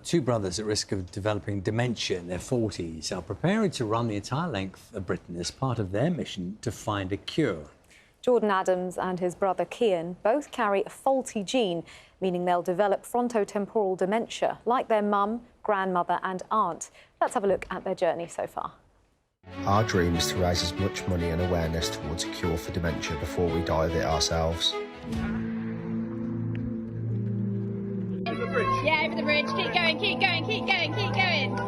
Two brothers at risk of developing dementia in their 40s are preparing to run the entire length of Britain as part of their mission to find a cure. Jordan Adams and his brother Kian both carry a faulty gene, meaning they'll develop frontotemporal dementia, like their mum, grandmother and aunt. Let's have a look at their journey so far. Our dream is to raise as much money and awareness towards a cure for dementia before we die of it ourselves. Over the bridge. Yeah, over the bridge. Keep going, keep going, keep going, keep going.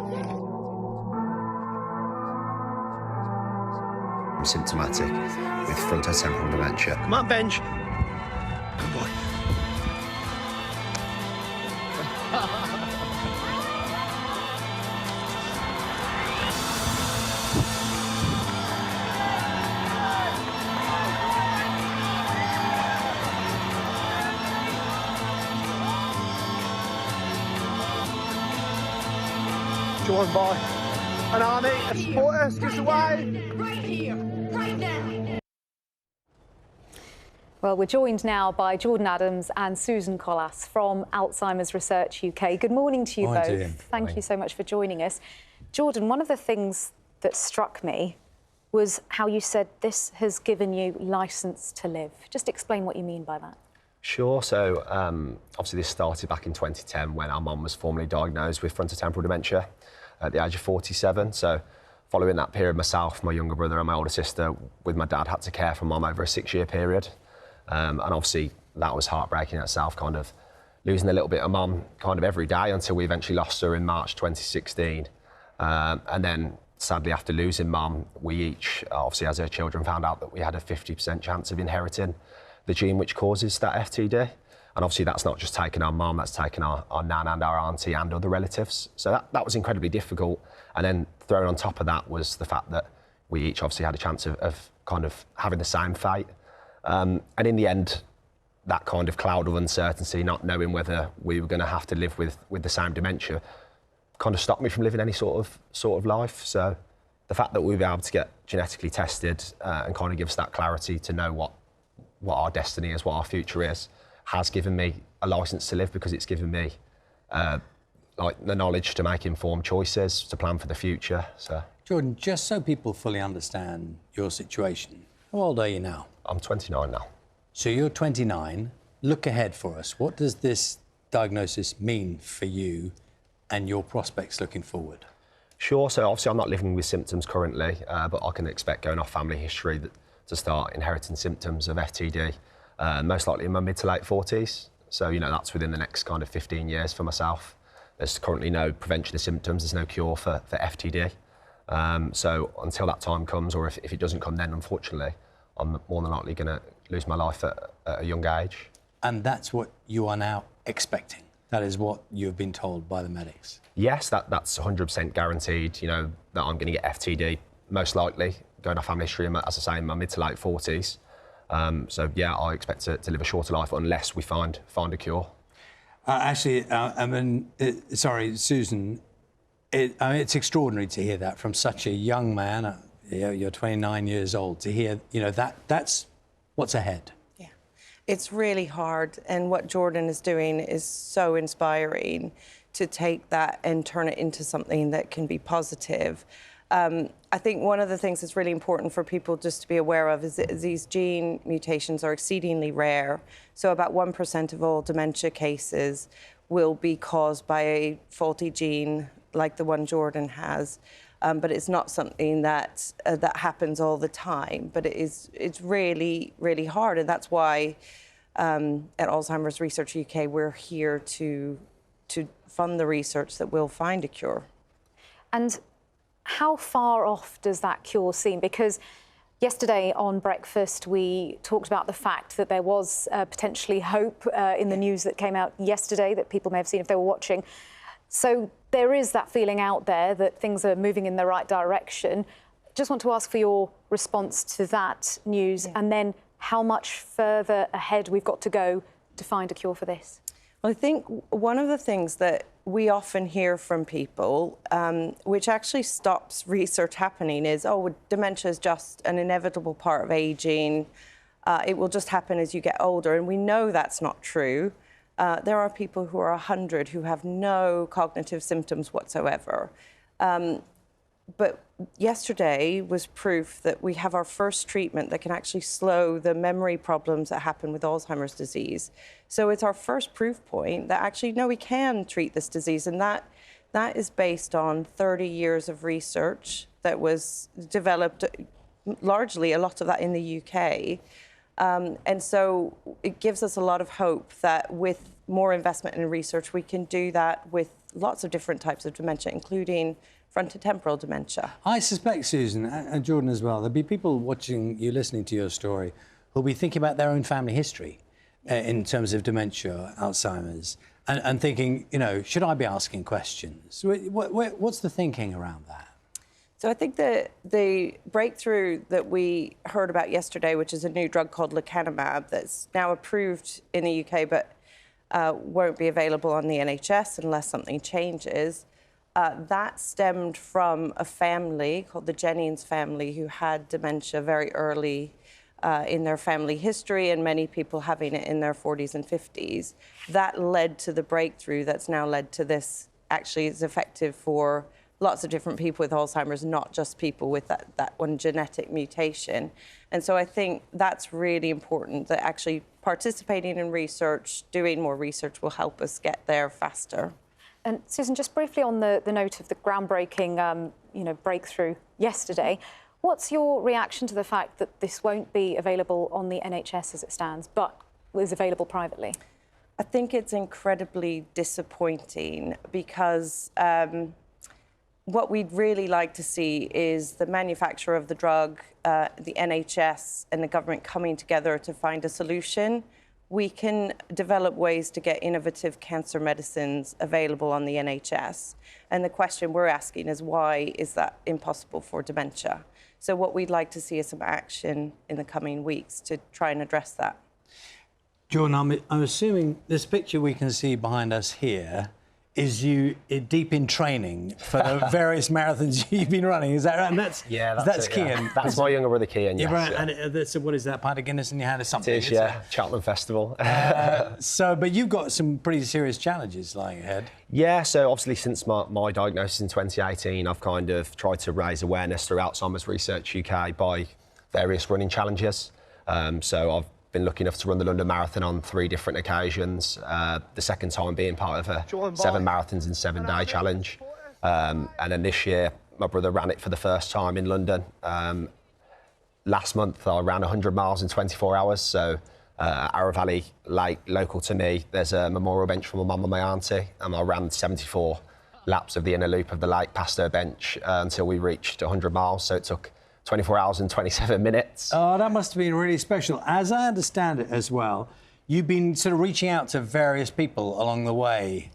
I'm symptomatic with frontotemporal dementia. Come on, bench. Good boy. Joined by an army of supporters just away. Right here, right now. Well, we're joined now by Jordan Adams and Susan Kohlhaas from Alzheimer's Research UK. Good morning to you both. To you. Thank you so much for joining us. Jordan, one of the things that struck me was how you said this has given you licence to live. Just explain what you mean by that. Sure. So, obviously this started back in 2010 when our mum was formally diagnosed with frontotemporal dementia at the age of 47. So, following that period, myself, my younger brother and my older sister, with my dad, had to care for mum over a 6-year period. And obviously that was heartbreaking in itself, kind of losing a little bit of mum kind of every day until we eventually lost her in March 2016. And then, sadly, after losing mum, we each, obviously as her children, found out that we had a 50% chance of inheriting the gene which causes that FTD. And obviously that's not just taken our mum, that's taken our nan and our auntie and other relatives. So that was incredibly difficult. And then thrown on top of that was the fact that we each obviously had a chance of kind of having the same fate. And in the end, that kind of cloud of uncertainty, not knowing whether we were going to have to live with the same dementia, kind of stopped me from living any sort of life. So the fact that we were able to get genetically tested and kind of give us that clarity to know what our destiny is, what our future is, has given me a licence to live, because it's given me like the knowledge to make informed choices, to plan for the future. So, Jordan, just so people fully understand your situation, how old are you now? I'm 29 now. So you're 29. Look ahead for us. What does this diagnosis mean for you and your prospects looking forward? Sure. So obviously I'm not living with symptoms currently, but I can expect, going off family history, to start inheriting symptoms of FTD, most likely in my mid to late 40s. So, you know, that's within the next kind of 15 years for myself. There's currently no prevention of symptoms, there's no cure for FTD. So until that time comes, or if it doesn't come then, unfortunately, I'm more than likely going to lose my life at a young age. And that's what you are now expecting? That is what you've been told by the medics? Yes, that's 100% guaranteed, you know, that I'm going to get FTD, most likely, going off family history, as I say, in my mid to late 40s. So, yeah, I expect to live a shorter life unless we find a cure. Sorry, Susan, it's extraordinary to hear that from such a young man. You're 29 years old, to hear, you know, that's what's ahead. Yeah, it's really hard. And what Jordan is doing is so inspiring, to take that and turn it into something that can be positive. I think one of the things that's really important for people just to be aware of is that these gene mutations are exceedingly rare. So about 1% of all dementia cases will be caused by a faulty gene like the one Jordan has. But it's not something that happens all the time. But it's really, really hard. And that's why at Alzheimer's Research UK, we're here to fund the research that will find a cure. And how far off does that cure seem? Because yesterday on Breakfast, we talked about the fact that there was potentially hope in the news that came out yesterday that people may have seen if they were watching. So there is that feeling out there that things are moving in the right direction. Just want to ask for your response to that news, and then how much further ahead we've got to go to find a cure for this. Well, I think one of the things that we often hear from people, which actually stops research happening, is, oh, dementia is just an inevitable part of ageing. It will just happen as you get older. And we know that's not true. There are people who are 100 who have no cognitive symptoms whatsoever. But yesterday was proof that we have our first treatment that can actually slow the memory problems that happen with Alzheimer's disease. So it's our first proof point that actually, no, we can treat this disease. And that is based on 30 years of research that was developed, largely a lot of that in the UK. And so it gives us a lot of hope that with more investment in research, we can do that with lots of different types of dementia, including frontotemporal dementia. I suspect, Susan, and Jordan as well, there'll be people watching you, listening to your story, who'll be thinking about their own family history in terms of dementia, Alzheimer's, and thinking, you know, should I be asking questions? What's the thinking around that? So I think that the breakthrough that we heard about yesterday, which is a new drug called lecanemab that's now approved in the UK but won't be available on the NHS unless something changes, that stemmed from a family called the Jennings family who had dementia very early in their family history, and many people having it in their 40s and 50s. That led to the breakthrough that's now led to this. Actually, it's effective for lots of different people with Alzheimer's, not just people with that one genetic mutation. And so I think that's really important, that actually participating in research, doing more research will help us get there faster. And Susan, just briefly on the note of the groundbreaking breakthrough yesterday, what's your reaction to the fact that this won't be available on the NHS as it stands, but is available privately? I think it's incredibly disappointing because what we'd really like to see is the manufacturer of the drug, the NHS and the government coming together to find a solution. We can develop ways to get innovative cancer medicines available on the NHS. And the question we're asking is, why is that impossible for dementia? So what we'd like to see is some action in the coming weeks to try and address that. Jordan, I'm assuming this picture we can see behind us here is you deep in training for the various marathons you've been running. Is that right? And that's Cian. That's my younger brother, Cian, yes. Right. And so what is that, pint of Guinness in your hand or something? It is, yeah. Cheltenham Festival. But you've got some pretty serious challenges lying ahead. Yeah, so obviously since my diagnosis in 2018, I've kind of tried to raise awareness through Alzheimer's Research UK by various running challenges. So I've been lucky enough to run the London Marathon on 3 different occasions, the second time being part of a 7 marathons in 7 day challenge. And then this year, my brother ran it for the first time in London. Last month, I ran 100 miles in 24 hours. So Arrow Valley Lake, local to me, there's a memorial bench for my mum and my auntie, and I ran 74 laps of the inner loop of the lake past her bench until we reached 100 miles. So it took 24 hours and 27 minutes. Oh, that must have been really special. As I understand it as well, you've been sort of reaching out to various people along the way,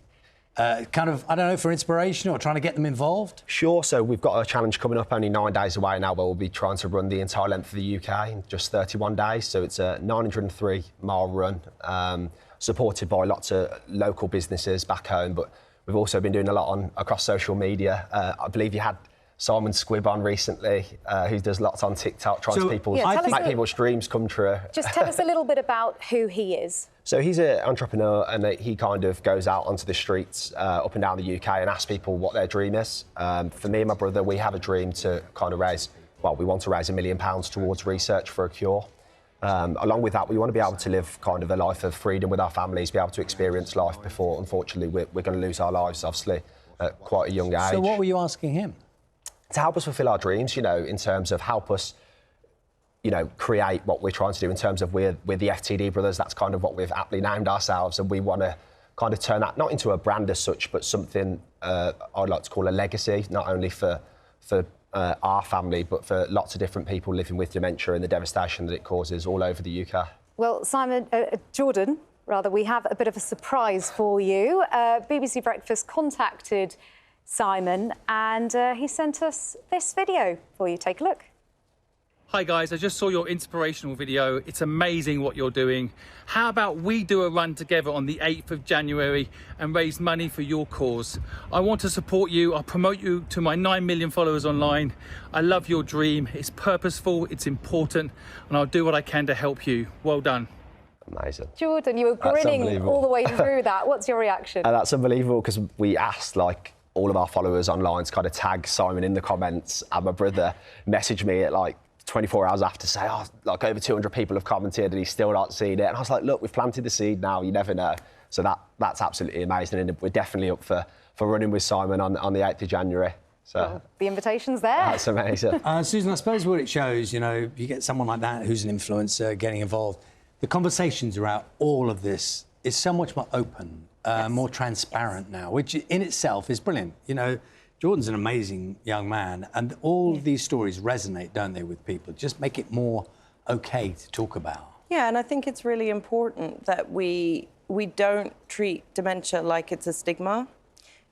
kind of, I don't know, for inspiration or trying to get them involved? Sure. So we've got a challenge coming up only 9 days away now where we'll be trying to run the entire length of the UK in just 31 days. So it's a 903-mile run, supported by lots of local businesses back home. But we've also been doing a lot across social media. I believe you had Simon Squibb on recently, who does lots on TikTok, trying to make people's dreams come true. Just tell us a little bit about who he is. So he's an entrepreneur, and he kind of goes out onto the streets up and down the UK and asks people what their dream is. For me and my brother, we have a dream to kind of we want to raise £1 million towards research for a cure. Along with that, we want to be able to live kind of a life of freedom with our families, be able to experience life before, unfortunately, we're going to lose our lives, obviously, at quite a young age. So what were you asking him? To help us fulfil our dreams, in terms of help us, create what we're trying to do in terms of we're the FTD brothers. That's kind of what we've aptly named ourselves, and we want to kind of turn that not into a brand as such, but something I'd like to call a legacy, not only for our family, but for lots of different people living with dementia and the devastation that it causes all over the UK. Well, Jordan, we have a bit of a surprise for you. BBC Breakfast contacted Simon, and he sent us this video for you. Take a look. Hi guys, I just saw your inspirational video. It's amazing what you're doing. How about we do a run together on the 8th of January and raise money for your cause? I want to support you. I'll promote you to my 9 million followers online. I love your dream. It's purposeful, it's important, and I'll do what I can to help you. Well done. Amazing. Jordan, you were That's grinning unbelievable. all the way through that. What's your reaction? That's unbelievable because we asked like all of our followers online to kind of tag Simon in the comments, and my brother messaged me at like 24 hours after to say, oh, like over 200 people have commented and he's still not seen it. And I was like, look, we've planted the seed now, you never know. So that's absolutely amazing, and we're definitely up for running with Simon on the 8th of January. So well, the invitation's there. that's amazing. Susan, I suppose what it shows, you know, you get someone like that who's an influencer getting involved. The conversations around all of this is so much more open, more transparent now, which in itself is brilliant. You know, Jordan's an amazing young man, and all these stories resonate, don't they, with people? Just make it more okay to talk about. Yeah, and I think it's really important that we don't treat dementia like it's a stigma.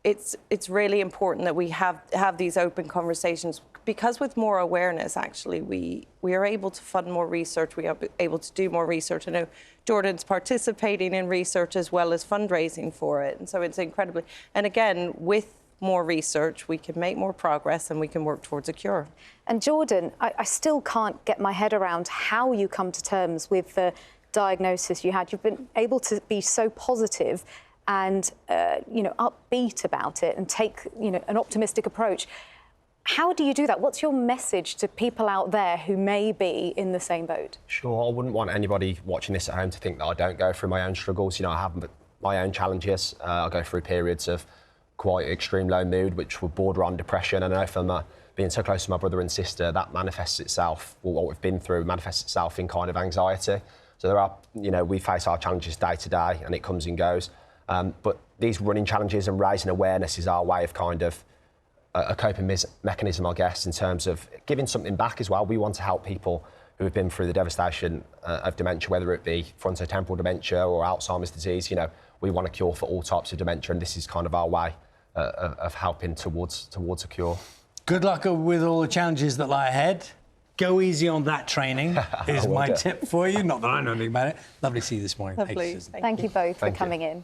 It's really important that we have these open conversations, because with more awareness, actually, we are able to fund more research, we are able to do more research. I know Jordan's participating in research as well as fundraising for it, and so it's incredibly... And again, with more research, we can make more progress and we can work towards a cure. And Jordan, I still can't get my head around how you come to terms with the diagnosis you had. You've been able to be so positive and, you know, upbeat about it and take, you know, an optimistic approach. How do you do that? What's your message to people out there who may be in the same boat? Sure, I wouldn't want anybody watching this at home to think that I don't go through my own struggles. You know, I have my own challenges. I go through periods of quite extreme low mood, which would border on depression. And I know from being so close to my brother and sister, that manifests itself, well, what we've been through manifests itself in kind of anxiety. So there are, you know, we face our challenges day to day and it comes and goes. But these running challenges and raising awareness is our way of kind of a coping mechanism, I guess, in terms of giving something back as well. We want to help people who have been through the devastation of dementia, whether it be frontotemporal dementia or Alzheimer's disease. You know, we want a cure for all types of dementia, and this is kind of our way of helping towards a cure. Good luck with all the challenges that lie ahead. Go easy on that training is my tip for you. Not that I know anything about it. Lovely to see you this morning. Lovely. Thank you, Susan. Thank you both for coming in.